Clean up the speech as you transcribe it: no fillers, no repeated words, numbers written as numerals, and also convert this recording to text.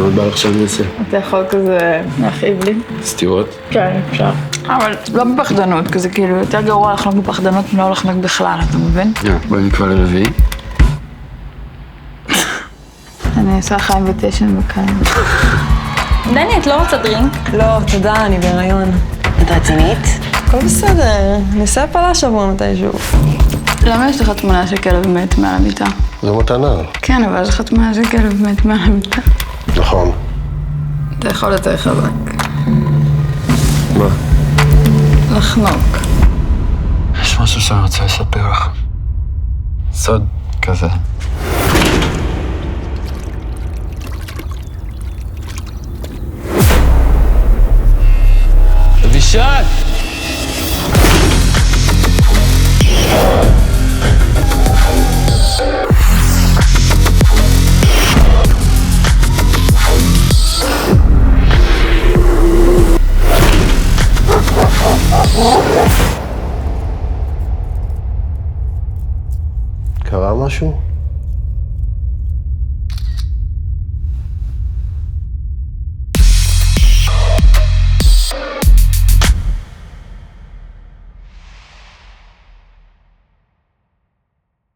מה בא לך שאני אעשה? אתה יכול כזה להכאיב לי? סתירות? כן, אפשר. אבל לא בפחדנות, כזה כאילו יותר גרוע לחנוק בפחדנות מלא לחנוק בכלל, אתה מבין? בואי נקבע לרביעי. אני אעשה לך invitation בקהל. דני, את לא רוצה דרינק? לא, תודה, אני בהיריון. את רצינית? הכל בסדר, נעשה הפלה שבוע מתישהו. למה יש לך תמונה של כלב מת מעל המיטה? זו מתנה. כן, אבל יש לך תמונה של כלב מת מעל המיטה. נכון. אתה יכול יותר חזק. מה? לחנוק. יש משהו שאני רוצה לספר לך. סוד כזה. אבישג! קרה משהו?